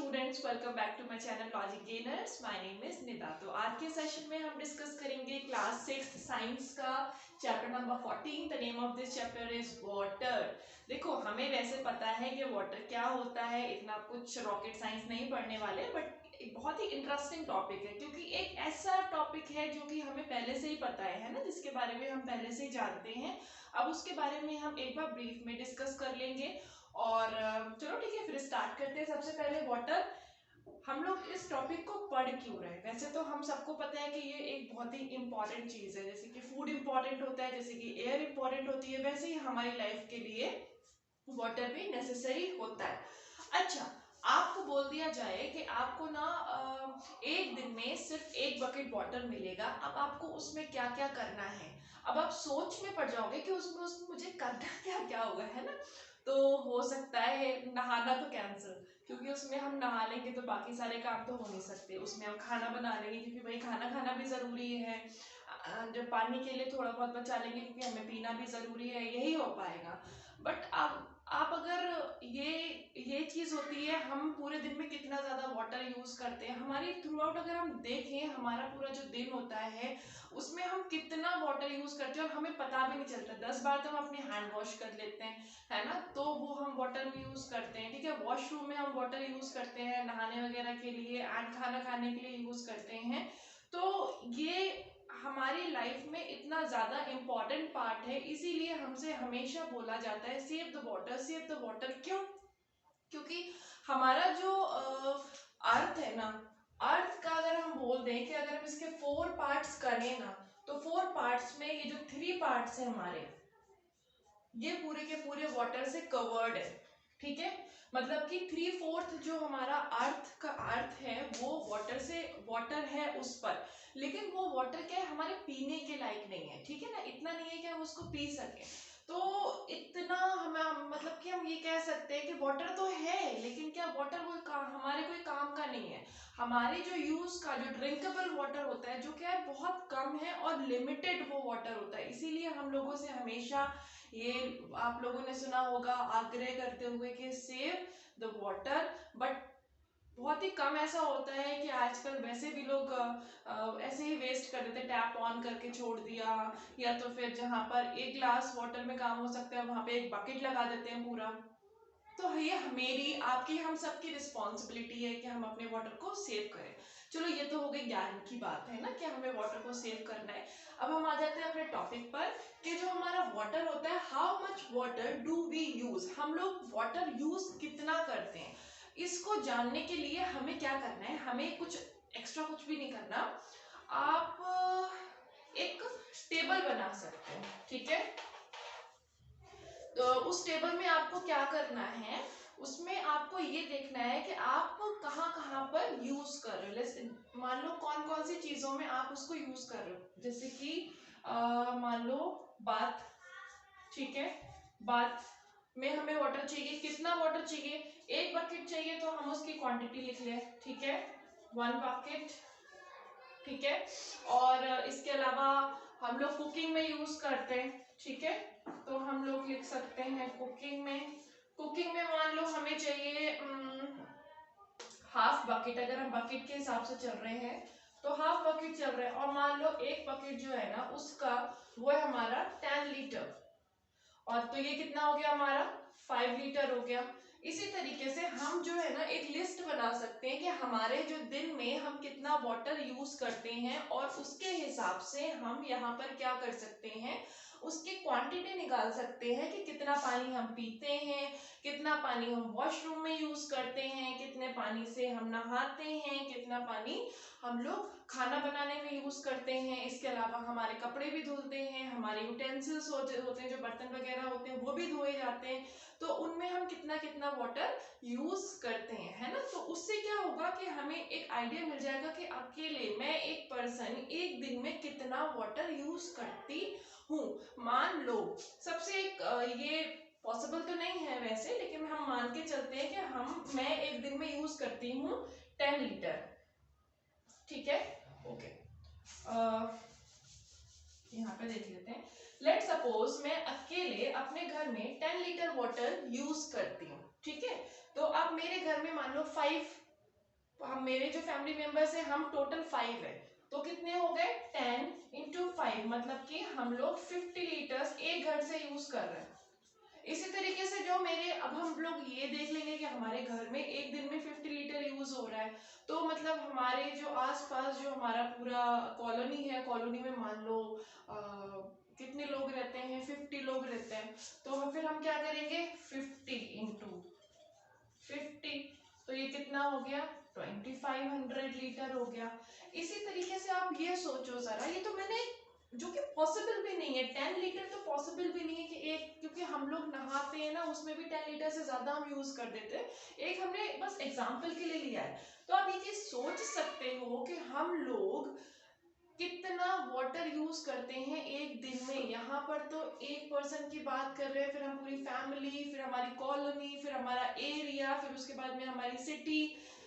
Students, welcome back to my channel logic gainers. My name is Nida. तो आज के session में हम डिस्कस करेंगे क्लास 6 साइंस का chapter number 14। The name of this chapter is water. देखो, हमें वैसे पता है कि वाटर क्या होता है, इतना कुछ रॉकेट साइंस नहीं पढ़ने वाले, बट एक बहुत ही इंटरेस्टिंग टॉपिक है क्योंकि एक ऐसा टॉपिक है जो कि हमें पहले से ही पता है ना, जिसके बारे में हम पहले से ही जानते हैं। अब उसके बारे में हम एक बार ब्रीफ में डिस्कस कर लेंगे। और चलो ठीक है, फिर स्टार्ट करते हैं। सबसे पहले वाटर, हम लोग इस टॉपिक को पढ़ क्यों रहे हैं? वैसे तो हम सबको पता है कि ये एक बहुत ही इंपॉर्टेंट चीज है। जैसे कि फूड इंपॉर्टेंट होता है, जैसे कि एयर इंपॉर्टेंट होती है, वैसे ही हमारी लाइफ के लिए वाटर भी नेसेसरी होता है। अच्छा, आपको बोल दिया जाए कि आपको ना एक दिन में सिर्फ एक बकेट वाटर मिलेगा, अब आपको उसमें क्या क्या करना है। अब आप सोच में पड़ जाओगे कि उसमें उसमें मुझे करना क्या क्या होगा, है ना। तो हो सकता है नहाना तो कैंसिल, क्योंकि उसमें हम नहा लेंगे तो बाकी सारे काम तो हो नहीं सकते। उसमें हम खाना बना लेंगे क्योंकि भाई खाना खाना भी जरूरी है। जब पानी के लिए थोड़ा बहुत बचा लेंगे क्योंकि हमें पीना भी जरूरी है, यही हो पाएगा। बट आप अगर ये चीज होती है, हम पूरे दिन में कितना ज्यादा वाटर यूज करते हैं। हमारी थ्रू आउट अगर हम देखें, हमारा पूरा जो दिन होता है उसमें हम कितना वाटर यूज करते हैं और हमें पता भी नहीं चलता। 10 बार तो हम अपने हैंड वॉश कर लेते हैं, है ना, तो वो हम वाटर में यूज करते हैं। ठीक है, वॉशरूम में हम वाटर यूज करते हैं नहाने वगैरह के लिए, एंड खाना खाने के लिए यूज करते हैं। तो ये हमारी लाइफ में इतना ज्यादा इम्पोर्टेंट पार्ट है, इसीलिए हमसे हमेशा बोला जाता है save the water, save the water. क्यों? क्योंकि हमारा जो अर्थ है ना, अर्थ का अगर हम बोल दें कि अगर हम इसके 4 पार्ट्स करें ना, तो 4 पार्ट्स में ये जो 3 पार्ट्स है हमारे, ये पूरे के पूरे वाटर से कवर्ड है। ठीक है, मतलब कि 3/4 जो हमारा अर्थ का अर्थ है वो वाटर से, वाटर है उस पर। लेकिन वो वाटर क्या है, हमारे पीने के लायक नहीं है। ठीक है ना, इतना नहीं है कि हम उसको पी सके। तो इतना हमें, मतलब कि हम ये कह सकते हैं कि वाटर तो है, लेकिन क्या वाटर कोई हमारे कोई काम का नहीं है। हमारे जो यूज का जो ड्रिंकेबल वाटर होता है, जो क्या है बहुत कम है और लिमिटेड वो वाटर होता है। इसीलिए हम लोगों से हमेशा ये आप लोगों ने सुना होगा आग्रह करते हुए कि सेव द वाटर। बट बहुत ही कम ऐसा होता है कि आजकल वैसे भी लोग ऐसे ही वेस्ट कर देते, टैप ऑन करके छोड़ दिया, या तो फिर जहां पर एक ग्लास वाटर में काम हो सकता है वहां पे एक बकेट लगा देते हैं पूरा। तो ये मेरी आपकी हम सबकी रिस्पॉन्सिबिलिटी है कि हम अपने वाटर को सेव करें। चलो, ये तो हो गई ज्ञान की बात है ना कि हमें वाटर को सेव करना है। अब हम आ जाते हैं अपने टॉपिक पर कि जो हमारा वाटर होता है, how much water do we use, हम लोग वाटर यूज कितना करते हैं। इसको जानने के लिए हमें क्या करना है, हमें कुछ एक्स्ट्रा कुछ भी नहीं करना। आप एक टेबल बना सकते हैं। ठीक है, तो उस टेबल में आपको क्या करना है, उसमें आपको ये देखना है कि आप कहाँ कहाँ पर यूज कर रहे हो। जैसे मान लो कौन कौन सी चीजों में आप उसको यूज कर रहे हो। जैसे कि मान लो बाथ। ठीक है, बाथ में हमें वाटर चाहिए, कितना वाटर चाहिए, 1 बकेट चाहिए तो हम उसकी क्वांटिटी लिख लें। ठीक है, 1 बकेट। ठीक है, और इसके अलावा हम लोग कुकिंग में यूज करते हैं। ठीक है, तो हम लोग लिख सकते हैं कुकिंग में, कुकिंग में मान लो हमें चाहिए हाफ बकेट। अगर हम बकेट के हिसाब से चल रहे हैं तो हाफ बकेट चल रहे हैं, और मान लो एक बकेट जो है ना उसका वो है हमारा 10 लीटर, और तो ये कितना हो गया हमारा 5 लीटर हो गया। इसी तरीके से हम जो है ना एक लिस्ट बना सकते हैं कि हमारे जो दिन में हम कितना वाटर यूज करते हैं, और उसके हिसाब से हम यहाँ पर क्या कर सकते हैं, उसकी क्वांटिटी निकाल सकते हैं कि कितना पानी हम पीते हैं, कितना पानी हम वॉशरूम में यूज करते हैं, कितने पानी से हम नहाते हैं, कितना पानी हम लोग खाना बनाने में यूज करते हैं। इसके अलावा हमारे कपड़े भी धुलते हैं, हमारे यूटेंसिल्स होते हैं, जो बर्तन वगैरह होते हैं वो भी धोए जाते हैं, तो उनमें हम कितना कितना वाटर यूज करते हैं, है ना। तो उससे क्या होगा कि हमें एक आइडिया मिल जाएगा कि अकेले मैं एक पर्सन एक दिन में कितना वाटर यूज करती हूँ। मान लो सबसे एक ये पॉसिबल तो नहीं है वैसे, लेकिन हम मान के चलते हैं कि मैं एक दिन में यूज करती हूँ 10 लीटर। ठीक है, ओके, यहाँ पे देख लेते हैं। लेट सपोज मैं अकेले अपने घर में 10 लीटर वाटर यूज करती हूँ। ठीक है, तो अब मेरे घर में मान लो 5 हम मेरे जो फैमिली मेंबर्स हैं हम टोटल 5 है, तो कितने हो गए 10 × 5 मतलब कि हम लोग 50 लीटर्स एक घर से यूज कर रहे हैं। इसी तरीके से जो मेरे, अब हम लोग ये देख लेंगे कि हमारे घर में एक दिन में 50 लीटर यूज हो रहा है, तो मतलब हमारे जो आसपास जो हमारा पूरा कॉलोनी है, कॉलोनी में मान लो कितने लोग रहते हैं, 50 लोग रहते हैं, तो फिर हम क्या करेंगे 50 × 50, तो ये कितना हो गया 2500 लीटर हो गया। इसी तरीके से आप ये सोचो जरा, ये तो मैंने, जो कि पॉसिबल भी नहीं है 10 लीटर तो पॉसिबल भी नहीं है कि एक, क्योंकि हम लोग नहाते हैं ना उसमें भी 10 लीटर से ज्यादा हम यूज कर देते हैं, एक हमने बस एग्जांपल के लिए लिया है। तो आप ये चीज सोच सकते हो कि हम लोग कितना वाटर यूज करते हैं एक दिन में। यहाँ पर तो एक पर्सन की बात कर रहे हैं, फिर हम पूरी फैमिली, फिर हमारी कॉलोनी, फिर हमारा एरिया, फिर उसके बाद में हमारी सिटी,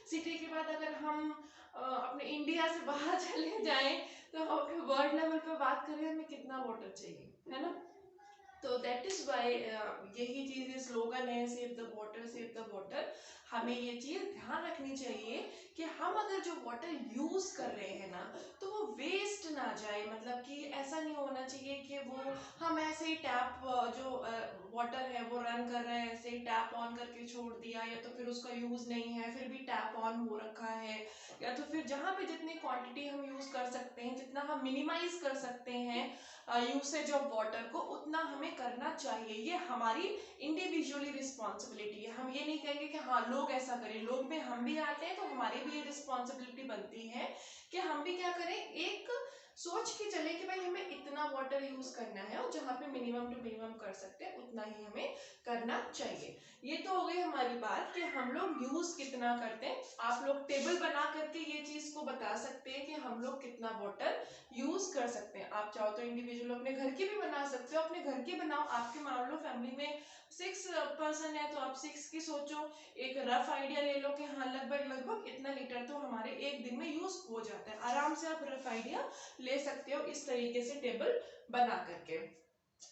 सिटी के बाद अगर हम अपने इंडिया से बाहर चले जाएं तो हम वर्ल्ड लेवल पे बात करें हमें कितना वाटर चाहिए, है ना। तो दैट इज वाई यही चीज स्लोगन है save the water, save the water. हमें ये चीज ध्यान रखनी चाहिए कि हम अगर जो वाटर यूज कर रहे हैं ना तो वो वेस्ट ना जाए, मतलब कि ऐसा नहीं होना चाहिए कि वो हम ऐसे ही टैप जो वाटर है वो रन कर रहे हैं, ऐसे ही टैप ऑन करके छोड़ दिया, या तो फिर उसका यूज नहीं है फिर भी टैप ऑन हो रखा है, या तो फिर जहाँ पे जितनी क्वांटिटी हम यूज कर सकते हैं, जितना हम मिनिमाइज कर सकते हैं यूसेज ऑफ वाटर को, उतना हमें करना चाहिए। ये हमारी इंडिविजुअली रिस्पॉन्सिबिलिटी है। हम ये नहीं कहेंगे कि हाँ लोग ऐसा करें, लोग में हम भी आते हैं तो हमारी भी ये रिस्पॉन्सिबिलिटी बनती है कि हम भी क्या करें, एक सोच के चले कि भाई हमें इतना वाटर यूज करना है और जहाँ पे मिनिमम टू मिनिमम कर सकते हैं उतना ही हमें करना चाहिए। ये तो हो गई हमारी बात कि हम लोग यूज कितना करते हैं। आप लोग टेबल बना करके ये चीज को बता सकते हैं कि हम लोग कितना वाटर यूज कर सकते हैं। आप चाहो तो इंडिविजुअल अपने घर की भी बना सकते हो, अपने घर की बनाओ। आपके मान लो फैमिली में 6 पर्सन है तो आप 6 की सोचो, एक रफ आइडिया ले लो कि हाँ लगभग इतना लीटर तो हमारे एक दिन में यूज हो जाता है। आराम से आप रफ आइडिया ले सकते हो इस तरीके से टेबल बना करके।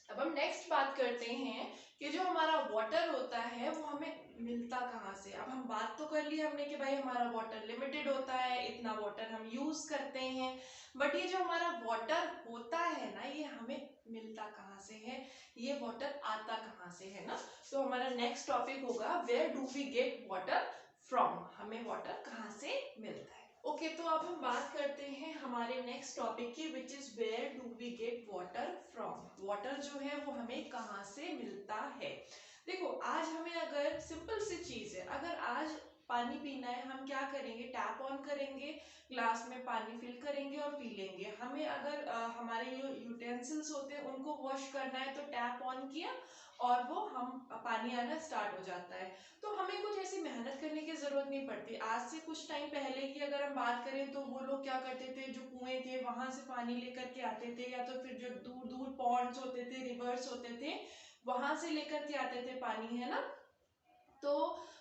अब हम नेक्स्ट बात करते हैं कि जो हमारा वाटर होता है वो हमें मिलता कहाँ से। अब हम बात तो कर ली हमने कि भाई हमारा वाटर लिमिटेड होता है, इतना वाटर हम यूज करते हैं, बट ये जो हमारा वाटर होता है ना ये हमें मिलता कहाँ से है, ये वाटर आता कहाँ से है ना। तो हमारा नेक्स्ट टॉपिक होगा where do we get water from, हमें वाटर कहाँ से मिलता है। ओके तो अब हम बात करते हैं हमारे नेक्स्ट टॉपिक की, which is where do we get water from. Water जो है वो हमें कहाँ से मिलता है। देखो आज हमें अगर सिंपल सी चीज है, अगर आज पानी पीना है हम क्या करेंगे, टैप ऑन करेंगे, ग्लास में पानी फिल करेंगे और पी लेंगे। हमें अगर हमारे जो यूटेंसिल्स होते हैं उनको वॉश करना है तो टैप ऑन किया और वो हम पानी आना स्टार्ट हो जाता है। तो हमें कुछ ऐसी मेहनत करने की जरूरत नहीं पड़ती। आज से कुछ टाइम पहले की अगर हम बात करें तो वो लोग क्या करते थे, जो कुएं थे वहां से पानी लेकर के आते थे, या तो फिर जो दूर दूर पॉन्ड्स होते थे, रिवर्स होते थे, वहां से लेकर के आते थे पानी, है ना। तो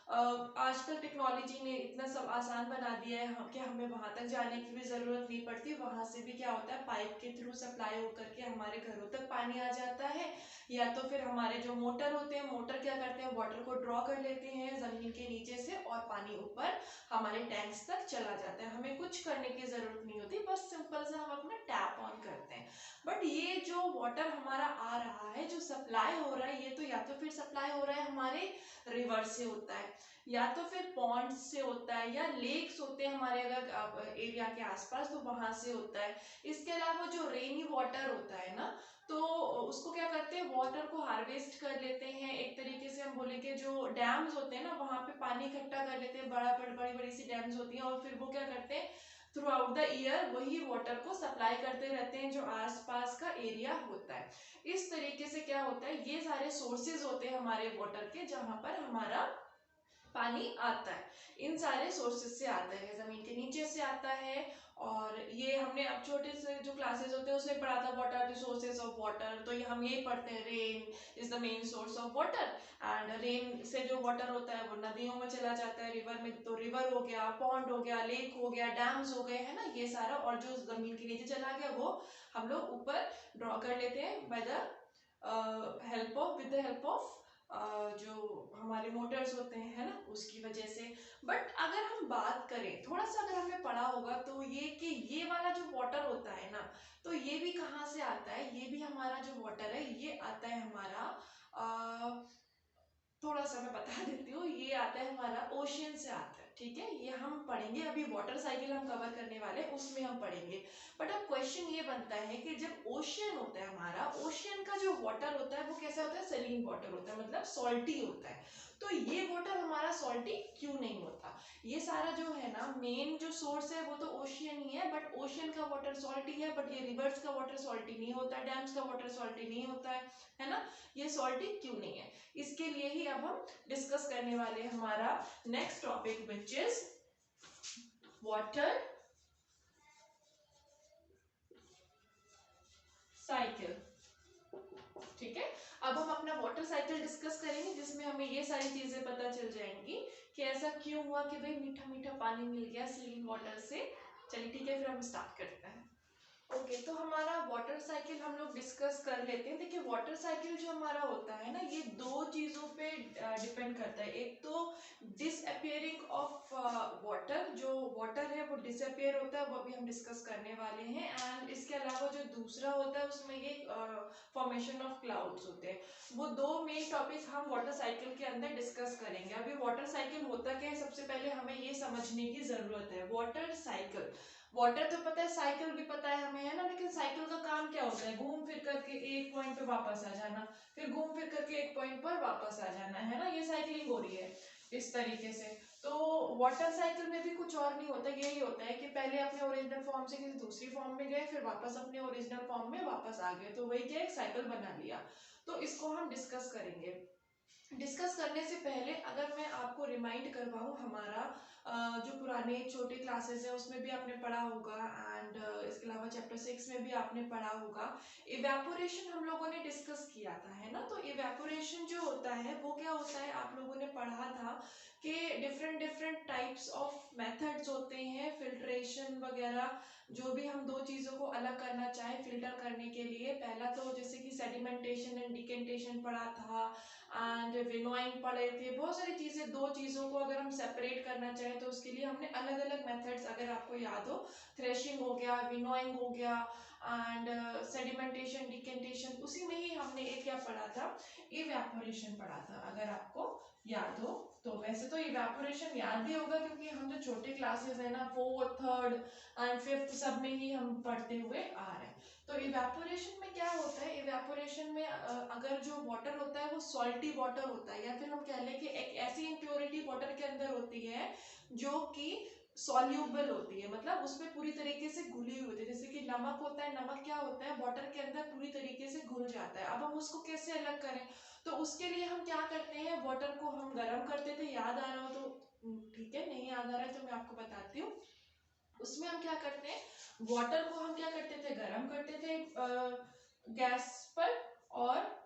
आजकल टेक्नोलॉजी ने इतना सब आसान बना दिया है कि हमें वहां तक जाने की भी जरूरत नहीं पड़ती। वहां से भी क्या होता है पाइप के थ्रू सप्लाई होकर के हमारे घरों तक पानी आ जाता है, या तो फिर हमारे जो मोटर होते हैं, मोटर क्या करते हैं वाटर को ड्रॉ कर लेते हैं जमीन के नीचे से और पानी ऊपर हमारे टैंक्स तक चला जाता है। हमें कुछ करने की जरूरत नहीं होती, बस सिंपल से हम अपना टैप ऑन करते हैं। बट ये जो वाटर हमारा आ रहा है, जो सप्लाई हो रहा है, ये तो या तो फिर सप्लाई हो रहा है हमारे रिवर से होता है, या तो फिर पॉन्ड से होता है, या लेक्स होते हैं हमारे अगर एरिया के आसपास तो वहां से होता है। इसके अलावा जो रेनी वाटर होता है ना तो उसको क्या करते हैं वाटर को हार्वेस्ट कर लेते हैं। एक तरीके से हम बोले कि जो डैम्स होते हैं ना वहां पे पानी इकट्ठा कर लेते हैं, बड़ी बड़ी सी डैम्स होती हैं, और फिर वो क्या करते हैं थ्रू आउट द ईयर वही वाटर को सप्लाई करते रहते हैं जो आसपास का एरिया होता है। इस तरीके से क्या होता है, ये सारे सोर्सेज होते हैं हमारे वाटर के जहां पर हमारा पानी आता है। इन सारे सोर्सेज से आता है, जमीन के नीचे से आता है। और ये हमने अब छोटे से जो क्लासेस होते हैं उसमें पढ़ा था what are the sources of water, तो ये हम ये पढ़ते हैं rain is the main source of water, and rain से जो वाटर होता है वो नदियों में चला जाता है, रिवर में तो रिवर हो गया, पॉन्ड हो गया, लेक हो गया, डैम्स हो गए, है ना ये सारा। और जो जमीन के नीचे चला गया वो हम लोग ऊपर ड्रॉ कर लेते हैं by the with the help of जो हमारे मोटर्स होते हैं, है ना, उसकी वजह से। बट अगर हम हम बात करें थोड़ा सा, अगर हमने पढ़ा होगा तो ये कि ये वाला जो वाटर होता है ना, तो ये भी कहाँ से आता है, ये भी हमारा जो वाटर है ये आता है हमारा थोड़ा सा मैं बता देती हूँ, ये आता है हमारा ओशियन से आता है। ठीक है, ये हम पढ़ेंगे, अभी वाटर साइकिल हम कवर करने वाले हैं, उसमें हम पढ़ेंगे। बट अब क्वेश्चन ये बनता है कि जब ओशियन होता है हमारा, ओशियन का जो वाटर होता है वो कैसा होता है, सलीन वाटर होता है, मतलब सॉल्टी होता है। तो ये वाटर हमारा सॉल्टी क्यों नहीं होता, ये सारा जो है ना मेन जो सोर्स है वो तो ओशियन ही है, बट ओशियन का वाटर सॉल्टी है, बट ये रिवर्स का वाटर सॉल्टी नहीं होता, डैम्स का वाटर सॉल्टी नहीं होता है ना, ये सॉल्टी क्यों नहीं है, इसके लिए ही अब हम डिस्कस करने वाले हैं हमारा next topic which is water cycle. ठीक है, अब हम अपना वाटर साइकिल डिस्कस करेंगे, जिसमें हमें ये सारी चीजें पता चल जाएंगी कि ऐसा क्यों हुआ कि भाई मीठा मीठा पानी मिल गया सलीन वाटर से। चलिए ठीक है, फिर हम स्टार्ट करते हैं। ओके तो हमारा वाटर साइकिल हम लोग डिस्कस कर लेते हैं। देखिए वाटर साइकिल जो हमारा होता है ना, ये दो चीज़ों पे डिपेंड करता है। एक तो डिसअपियरिंग ऑफ वाटर, जो वाटर है वो डिसअपियर होता है, वो अभी हम डिस्कस करने वाले हैं। एंड इसके अलावा जो दूसरा होता है उसमें ये फॉर्मेशन ऑफ क्लाउड्स होते हैं। वो दो मेन टॉपिक हम वाटर साइकिल के अंदर डिस्कस करेंगे। अभी वाटर साइकिल होता क्या है, सबसे पहले हमें ये समझने की ज़रूरत है। वाटर साइकिल, वाटर तो पता है, साइकिल भी पता है हमें, है ना, लेकिन साइकिल का काम क्या होता है, घूम फिर करके एक पॉइंट पे वापस आ जाना, फिर घूम फिर करके एक पॉइंट पर वापस आ जाना, है ना, ये साइकिलिंग हो रही है इस तरीके से। तो वाटर साइकिल में भी कुछ और नहीं होता, यही होता है कि पहले अपने ओरिजिनल फॉर्म से किसी दूसरी फॉर्म में गए, फिर वापस अपने ओरिजिनल फॉर्म में वापस आ गए, तो वही क्या एक साइकिल बना लिया। तो इसको हम डिस्कस करेंगे। डिस्कस करने से पहले अगर मैं आपको रिमाइंड करवाऊँ, हमारा जो पुराने छोटे क्लासेस है उसमें भी आपने पढ़ा होगा, एंड इसके अलावा चैप्टर 6 में भी आपने पढ़ा होगा, इवेपोरेशन हम लोगों ने डिस्कस किया था, है ना। तो इवेपोरेशन जो होता है वो क्या होता है, आप लोगों ने पढ़ा था कि different different types of methods होते हैं, फिल्ट्रेशन वगैरह, जो भी हम दो चीज़ों को अलग करना चाहें फिल्टर करने के लिए। पहला तो जैसे कि सेडिमेंटेशन एंड डिकेंटेशन पढ़ा था, एंड विनोइंग पढ़े थे, बहुत सारी चीज़ें, दो चीज़ों को अगर हम सेपरेट करना चाहें तो उसके लिए हमने अलग अलग मेथड्स, अगर आपको याद हो, थ्रेशिंग हो गया, विनोइंग हो गया, एंड सेडिमेंटेशन, डिकेंटेशन, उसी में ही हमने एक क्या पढ़ा था, इवेपोरेशन पढ़ा था, अगर आपको याद हो तो। वैसे तो इवेपोरेशन याद भी होगा क्योंकि हम जो छोटे क्लासेस है ना, 4th 3rd एंड 5th सब में ही हम पढ़ते हुए आ रहे हैं। तो इवेपोरेशन में क्या होता है, इवेपोरेशन में अगर जो वाटर होता है वो सॉल्टी वाटर होता है, या फिर हम कह लें कि एक ऐसी इम्प्योरिटी वाटर के अंदर होती है जो कि सॉल्यूबल होती है, मतलब उसमें पूरी तरीके से घुली हुई होती है। जैसे कि नमक होता है, नमक क्या होता है, वाटर के अंदर पूरी तरीके से घुल जाता है। अब हम उसको कैसे अलग करें, तो उसके लिए हम क्या करते हैं, वाटर को हम गर्म करते थे, याद आ रहा हो तो ठीक है, नहीं याद आ रहा है तो मैं आपको बताती हूँ। उसमें हम क्या करते हैं, वाटर को हम क्या करते थे, गर्म करते थे गैस पर, और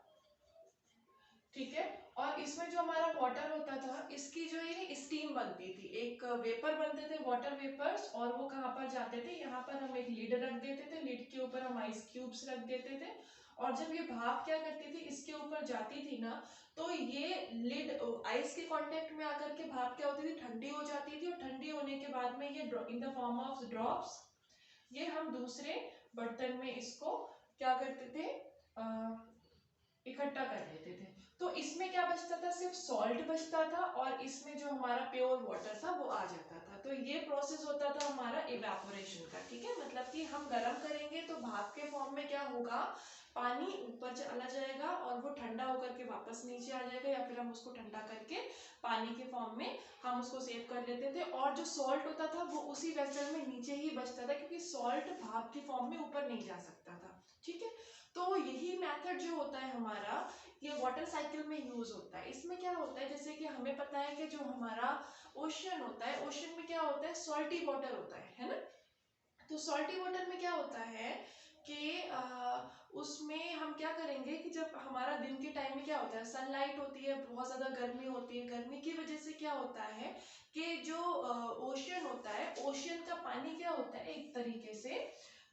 ठीक है, और इसमें जो हमारा वाटर होता था इसकी जो ये स्टीम बनती थी, एक वेपर बनते थे, वाटर वेपर्स, और वो कहाँ पर जाते थे, यहाँ पर हम एक लिड रख देते थे, लिड के ऊपर हम आइस क्यूब्स रख देते थे, और जब ये भाप क्या करती थी इसके ऊपर जाती थी ना, तो ये लिड आइस के कांटेक्ट में आकर के भाप क्या होती थी, ठंडी हो जाती थी, और ठंडी होने के बाद में ये इन द फॉर्म ऑफ ड्रॉप्स, ये हम दूसरे बर्तन में इसको क्या करते थे, इकट्ठा कर लेते थे। तो इसमें क्या बचता था, सिर्फ सॉल्ट बचता था, और इसमें जो हमारा प्योर वाटर था वो आ जाता था। तो ये प्रोसेस होता था हमारा इवेपोरेशन का। ठीक है, मतलब कि हम गर्म करेंगे तो भाप के फॉर्म में क्या होगा, पानी ऊपर चला जाएगा और वो ठंडा होकर के वापस नीचे आ जाएगा, या फिर हम उसको ठंडा करके पानी के फॉर्म में हम उसको सेव कर लेते थे, और जो सॉल्ट होता था वो उसी वेसल में नीचे ही बचता था, क्योंकि सॉल्ट भाप की फॉर्म में ऊपर नहीं जा सकता था। ठीक है, तो यही मेथड जो होता है हमारा, ये वाटर साइकिल में यूज होता है। इसमें क्या होता है, जैसे कि हमें पता है कि जो हमारा ओशियन होता है, ओशियन में क्या होता है, सॉल्टी वाटर होता है ना। तो सॉल्टी वाटर में क्या होता है कि उसमें हम क्या करेंगे कि जब हमारा दिन के टाइम में क्या होता है, सनलाइट होती है, बहुत ज़्यादा गर्मी होती है, गर्मी की वजह से क्या होता है कि जो ओशियन होता है, ओशियन का पानी क्या होता है, एक तरीके से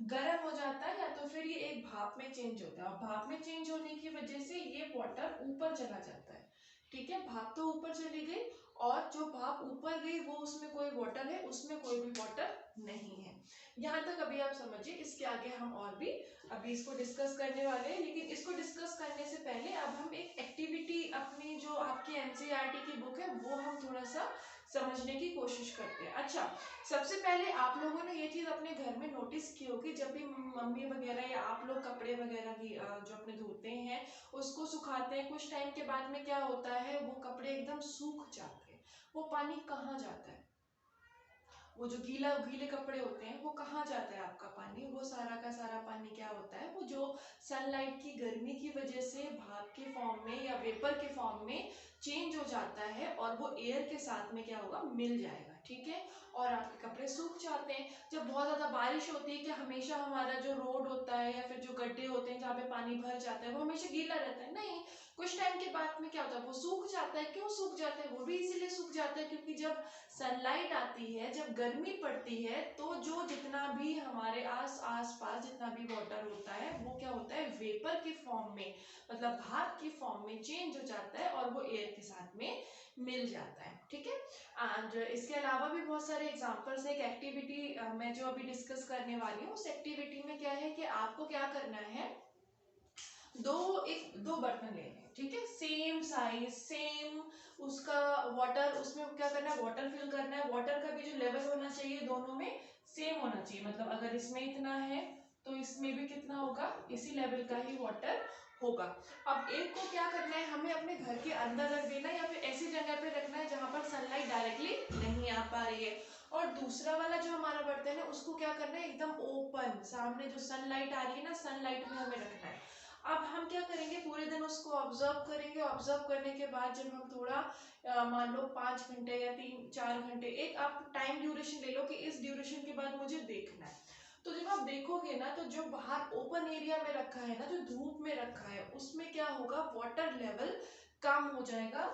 गर्म हो जाता है, या तो फिर ये एक भाप में चेंज होता है, और भाप में चेंज होने की वजह से ये वाटर ऊपर चला जाता है। ठीक है, भाप तो ऊपर चली गई, और जो भाप ऊपर गई वो उसमें कोई वाटर है, उसमें कोई भी वाटर नहीं है। यहाँ तक अभी आप समझिए। इसके आगे हम और भी अभी इसको डिस्कस करने वाले हैं, लेकिन इसको डिस्कस करने से पहले अब हम एक एक्टिविटी अपनी जो आपकी एनसीईआरटी की बुक है वो हम थोड़ा सा समझने की कोशिश करते हैं। अच्छा, सबसे पहले आप लोगों ने ये चीज अपने घर में नोटिस की होगी, जब भी मम्मी वगैरह या आप लोग कपड़े वगैरह की जो अपने धोते हैं उसको सुखाते हैं, कुछ टाइम के बाद में क्या होता है, वो कपड़े एकदम सूख जाते हैं। वो पानी कहाँ जाता है? वो जो गीले कपड़े होते हैं वो कहाँ जाता है आपका पानी? वो सारा का सारा पानी क्या होता है, वो जो सनलाइट की गर्मी की वजह से भाप के फॉर्म में या वेपर के फॉर्म में चेंज हो जाता है और वो एयर के साथ में क्या होगा, मिल जाएगा। ठीक है, और आपके कपड़े सूख जाते हैं। जब बहुत ज्यादा बारिश होती है कि हमेशा हमारा जो रोड होता है या फिर जो गड्ढे होते हैं जहाँ पे पानी भर जाता है वो हमेशा गीला रहता है? नहीं, कुछ टाइम के बाद में क्या होता है, वो सूख जाता है। क्यों सूख जाता है? वो भी इसीलिए सूख जाता है क्योंकि जब सनलाइट आती है, जब गर्मी पड़ती है, तो जो जितना भी हमारे आस पास जितना भी वाटर होता है वो क्या होता है, वेपर के फॉर्म में, मतलब भाप के फॉर्म में चेंज हो जाता है और वो एयर के साथ में मिल जाता है। ठीक है, एंड इसके अलावा भी बहुत सारे एग्जांपल्स है। एक एक्टिविटी मैं जो अभी डिस्कस करने वाली हूँ, उस एक्टिविटी में क्या है कि आपको क्या करना है, दो बर्तन लेने हैं। ठीक है, सेम साइज, सेम उसका वाटर, उसमें क्या करना है, वाटर फिल करना है। वाटर का भी जो लेवल होना चाहिए दोनों में सेम होना चाहिए, मतलब अगर इसमें इतना है तो इसमें भी कितना होगा, इसी लेवल का ही वाटर होगा। अब एक को क्या करना है, हमें अपने घर के अंदर रख देना है या फिर ऐसी जगह पे रखना है जहां पर सनलाइट डायरेक्टली नहीं आ पा रही है। और दूसरा वाला जो हमारा बर्तन है उसको क्या करना है, एकदम ओपन, सामने जो सनलाइट आ रही है ना, सनलाइट में हमें रखना है। अब हम क्या करेंगे, पूरे दिन उसको ऑब्जर्व करेंगे। ऑब्जर्व करने के बाद जब हम थोड़ा मान लो 5 घंटे या 3-4 घंटे, एक आप टाइम ड्यूरेशन ले लो कि इस ड्यूरेशन के बाद मुझे देखना है। तो जब आप देखोगे ना, तो जो बाहर ओपन एरिया में रखा है ना, जो धूप में रखा है, उसमें क्या होगा, वाटर लेवल कम हो जाएगा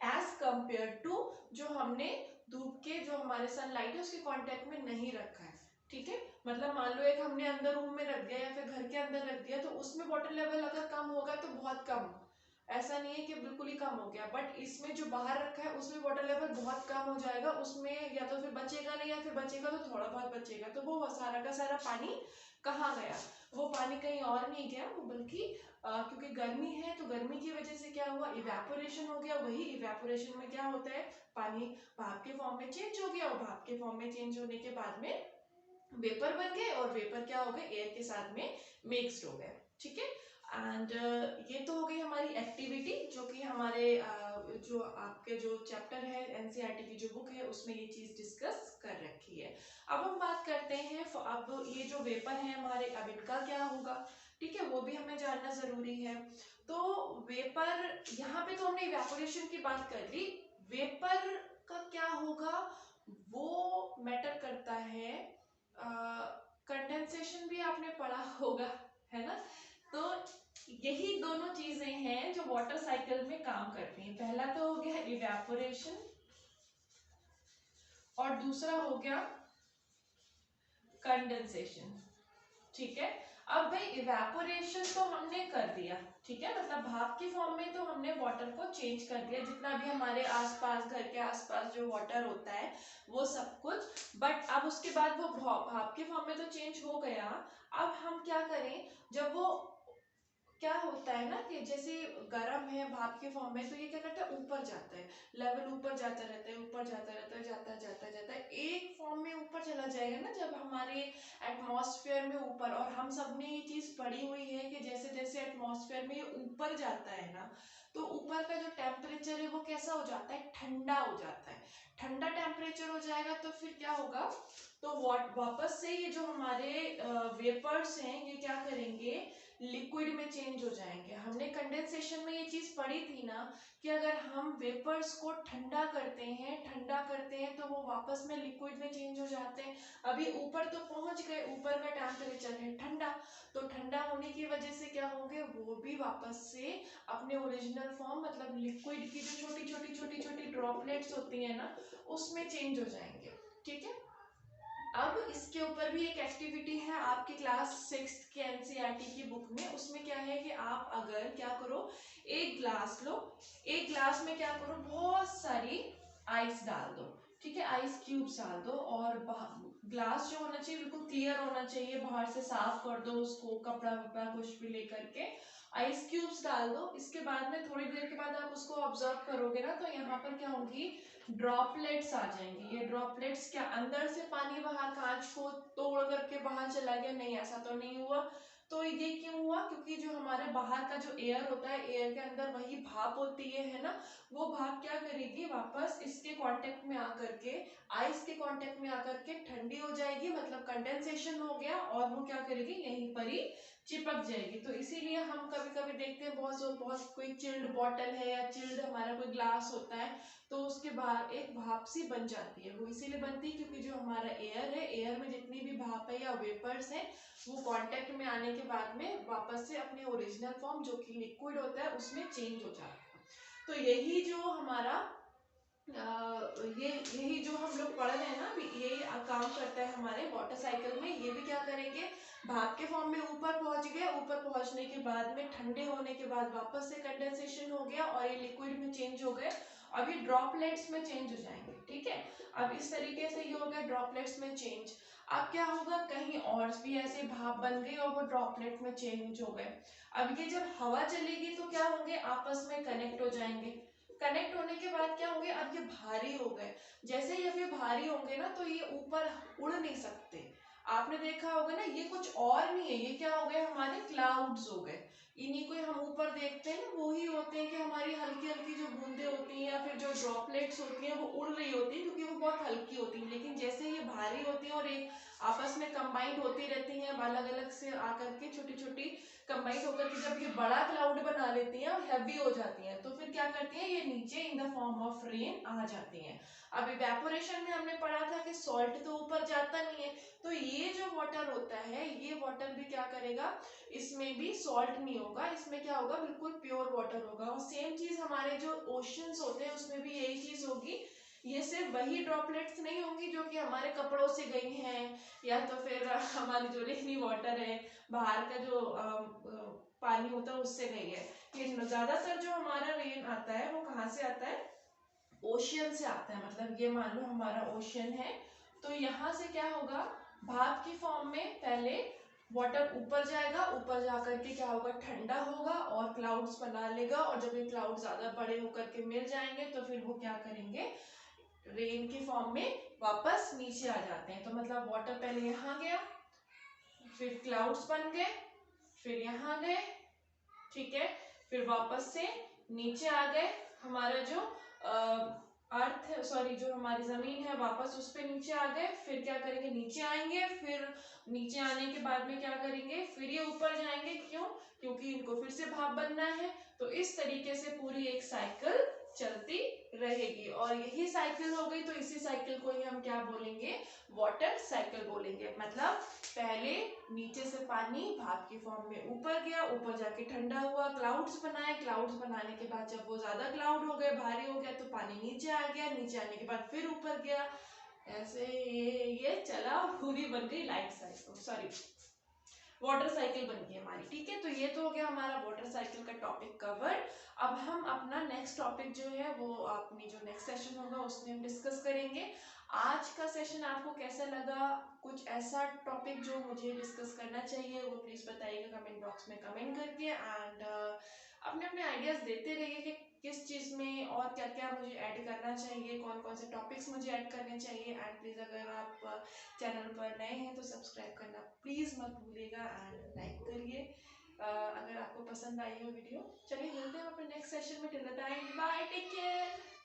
एज कंपेयर टू जो हमने धूप के, जो हमारे सनलाइट है उसके कांटेक्ट में नहीं रखा है। ठीक है, मतलब मान लो एक हमने अंदर रूम में रख दिया या फिर घर के अंदर रख दिया, तो उसमें वाटर लेवल अगर कम होगा तो बहुत कम, ऐसा नहीं है कि बिल्कुल ही कम हो गया। बट इसमें जो बाहर रखा है उसमें वाटर लेवल बहुत कम हो जाएगा, उसमें या तो फिर बचेगा नहीं, या फिर बचेगा तो थोड़ा बहुत बचेगा। तो वो सारा का सारा पानी कहाँ गया, वो पानी कहीं और नहीं गया, वो बल्कि क्योंकि गर्मी है तो गर्मी की वजह से क्या हुआ, इवेपोरेशन हो गया। वही इवेपोरेशन में क्या होता है, पानी भाप के फॉर्म में चेंज हो गया, और भाप के फॉर्म में चेंज होने के बाद में वेपर बन गए, और वेपर क्या हो गए, एयर के साथ में मिक्स्ड हो गए। ठीक है, एंड ये तो हो गई हमारी एक्टिविटी, जो कि हमारे जो आपके जो चैप्टर है एनसीईआरटी की जो बुक है उसमें ये चीज डिस्कस कर रखी है। अब हम बात करते हैं, अब ये जो वेपर है हमारे, अब इनका क्या होगा, ठीक है, वो भी हमें जानना जरूरी है। तो वेपर, यहाँ पे तो हमने इवेपोरेशन की बात कर ली। वेपर का क्या होगा, वो मैटर करता है, कंडेंसेशन भी आपने पढ़ा होगा, है ना। तो यही दोनों चीजें हैं जो वाटर साइकिल में काम करती हैं। पहला तो हो गया इवेपोरेशन और दूसरा हो गया कंडेंसेशन। ठीक है, अब भाई इवेपोरेशन तो हमने कर दिया, ठीक है, मतलब भाप के फॉर्म में तो हमने वाटर को चेंज कर दिया, जितना भी हमारे आसपास, घर के आसपास जो वाटर होता है वो सब कुछ। बट अब उसके बाद वो भाप के फॉर्म में तो चेंज हो गया। अब हम क्या करें, जब वो क्या होता है ना कि जैसे गर्म है भाप के फॉर्म में, तो ये क्या करता है, ऊपर जाता है, लेवल ऊपर जाता रहता है, ऊपर जाता रहता है, जाता है, एक फॉर्म में ऊपर चला जाएगा ना जब हमारे एटमॉस्फेयर में ऊपर। और हम सब ने ये चीज पढ़ी हुई है कि जैसे जैसे एटमॉस्फेयर में ये ऊपर जाता है ना, तो ऊपर का जो टेम्परेचर है वो कैसा हो जाता है, ठंडा हो जाता है। ठंडा टेम्परेचर हो जाएगा तो फिर क्या होगा, तो वापस से ये जो हमारे वेपर्स हैं ये क्या करेंगे, लिक्विड में चेंज हो जाएंगे। हमने कंडेंसेशन में ये चीज पढ़ी थी ना कि अगर हम वेपर्स को ठंडा करते हैं तो वो वापस में लिक्विड में चेंज हो जाते हैं। अभी ऊपर तो पहुंच गए, ऊपर का टेम्परेचर है ठंडा, तो ठंडा होने की वजह से क्या होंगे, वो भी वापस से अपने ओरिजिनल फॉर्म, मतलब लिक्विड की जो छोटी छोटी ड्रॉपलेट्स होती है ना, उसमें चेंज हो जाएंगे। ठीक है, अब इसके ऊपर भी एक एक्टिविटी है आपकी क्लास 6 के एनसीईआरटी की बुक में। उसमें क्या है कि आप अगर क्या करो, एक ग्लास लो, एक ग्लास में क्या करो, बहुत सारी आइस डाल दो, ठीक है, आइस क्यूब्स डाल दो। और ग्लास जो होना चाहिए बिल्कुल क्लियर होना चाहिए, बाहर से साफ कर दो उसको, कपड़ा वपड़ा कुछ भी लेकर के आइस क्यूब्स डाल दो। इसके बाद में थोड़ी देर के बाद आप उसको ऑब्जर्व करोगे ना, तो यहाँ पर क्या होगी, ड्रॉपलेट्स आ जाएंगी। ये ड्रॉपलेट्स क्या अंदर से पानी बाहर कांच को तोड़ करके बाहर चला गया? नहीं, ऐसा तो नहीं हुआ। तो ये क्यों हुआ? क्योंकि जो हमारे बाहर का जो एयर होता है, एयर के अंदर वही भाप होती है ना, वो भाप क्या करेगी, वापस इसके कांटेक्ट में आकर के, आइस के कांटेक्ट में आकर के ठंडी हो जाएगी, मतलब कंडेंसेशन हो गया, और वो क्या करेगी, यहीं पर ही चिपक जाएगी। तो इसीलिए हम कभी कभी देखते हैं बहुत कोई चिल्ड बॉटल है या चिल्ड हमारा कोई ग्लास होता है, तो उसके बाहर एक भाप सी बन जाती है। वो इसीलिए बनती है क्योंकि जो हमारा एयर है, एयर में जितनी भी भाप है या वेपर्स है, वो कांटेक्ट में आने के बाद में वापस से अपने ओरिजिनल फॉर्म जो कि लिक्विड होता है उसमें चेंज हो जाता है। तो यही जो हमारा यही जो हम लोग पढ़ रहे हैं ना, ये काम करता है हमारे वाटर साइकिल में। ये भी क्या करेंगे, भाप के फॉर्म में ऊपर पहुंच गए, ऊपर पहुंचने के बाद में ठंडे होने के बाद वापस से कंडेंसेशन हो गया और ये लिक्विड में चेंज हो गए, अभी ड्रॉपलेट्स में चेंज हो जाएंगे, ठीक है। अब इस तरीके से ये हो गया ड्रॉपलेट्स में चेंज। अब क्या होगा, कहीं और भी ऐसे भाप बन गई और वो ड्रॉपलेट में चेंज हो गए। अब ये जब हवा चलेगी तो क्या होंगे, आपस में कनेक्ट हो जाएंगे। कनेक्ट होने के बाद क्या होंगे, अब ये भारी हो गए। जैसे ही अब ये भारी होंगे ना, तो ये ऊपर उड़ नहीं सकते। आपने देखा होगा ना, ये कुछ और नहीं है, ये क्या हो गए, हमारे क्लाउड्स हो गए। इन्हीं को हम ऊपर देखते हैं ना, वो ही होते हैं कि हमारी हल्की हल्की जो बूंदे होती हैं या फिर जो ड्रॉपलेट्स होती हैं वो उड़ रही होती हैं, क्योंकि वो बहुत हल्की होती हैं। लेकिन जैसे ये भारी होती हैं और एक आपस में कंबाइंड होती रहती हैं, अलग अलग से आकर के छोटी छोटी कंबाइंड होकर के जब ये बड़ा क्लाउड बना लेती हैं और हैवी हो जाती हैं, तो फिर क्या करती हैं, ये नीचे in the form of rain आ जाती हैं। अब इवेपोरेशन में हमने पढ़ा था कि सॉल्ट तो ऊपर जाता नहीं है, तो ये जो वाटर होता है, ये वाटर भी क्या करेगा, इसमें भी सॉल्ट नहीं होगा, इसमें क्या होगा, बिल्कुल प्योर वाटर होगा। और सेम चीज हमारे जो ओशंस होते हैं उसमें भी यही चीज होगी। ये सिर्फ वही ड्रॉपलेट्स नहीं होंगी जो कि हमारे कपड़ों से गई हैं, या तो फिर हमारी जो रेनी वाटर है, बाहर का जो पानी होता है उससे गई है। ये ज्यादातर जो हमारा रेन आता है वो कहाँ से आता है, ओशियन से आता है। मतलब ये मान लो हमारा ओशियन है, तो यहाँ से क्या होगा, भाप की फॉर्म में पहले वाटर ऊपर जाएगा, ऊपर जाकर के क्या होगा, ठंडा होगा और क्लाउड्स बना लेगा। और जब ये क्लाउड ज्यादा बड़े होकर के मिल जाएंगे तो फिर वो क्या करेंगे, रेन के फॉर्म में वापस नीचे आ जाते हैं। तो मतलब वाटर पहले यहाँ गया, फिर क्लाउड्स बन गए, फिर यहाँ गए, ठीक है, फिर वापस से नीचे आ गए। हमारा जो अर्थ है, सॉरी, जो हमारी जमीन है, वापस उस पे नीचे आ गए। फिर क्या करेंगे, नीचे आएंगे, फिर नीचे आने के बाद में क्या करेंगे, फिर ये ऊपर जाएंगे। क्यों? क्योंकि इनको फिर से भाप बनना है। तो इस तरीके से पूरी एक साइकिल चलती रहेगी, और यही साइकिल हो गई। तो इसी साइकिल को ही हम क्या बोलेंगे, वाटर साइकिल बोलेंगे। मतलब पहले नीचे से पानी भाप की फॉर्म में ऊपर गया, ऊपर जाके ठंडा हुआ, क्लाउड्स बनाए, क्लाउड्स बनाने के बाद जब वो ज्यादा क्लाउड हो गए, भारी हो गया, तो पानी नीचे आ गया, नीचे आने के बाद फिर ऊपर गया। ऐसे ये चला, पूरी बन गई life cycle, sorry water cycle बन गई हमारी, ठीक है। तो ये तो हो गया हमारा वाटर साइकिल का टॉपिक कवर। अब हम अपना नेक्स्ट टॉपिक जो है वो अपनी जो नेक्स्ट सेशन होगा उसमें हम डिस्कस करेंगे। आज का सेशन आपको कैसा लगा, कुछ ऐसा टॉपिक जो मुझे डिस्कस करना चाहिए वो प्लीज बताइएगा कमेंट बॉक्स में कमेंट करके। एंड अपने अपने आइडियाज देते रहिए कि किस चीज़ में और क्या क्या मुझे ऐड करना चाहिए, कौन कौन से टॉपिक्स मुझे ऐड करने चाहिए। एंड प्लीज़ अगर आप चैनल पर नए हैं तो सब्सक्राइब करना प्लीज़ मत भूलिएगा, एंड लाइक करिए अगर आपको पसंद आई हो वीडियो। चलिए मिलते हैं अपने नेक्स्ट सेशन में, till the time bye, take care.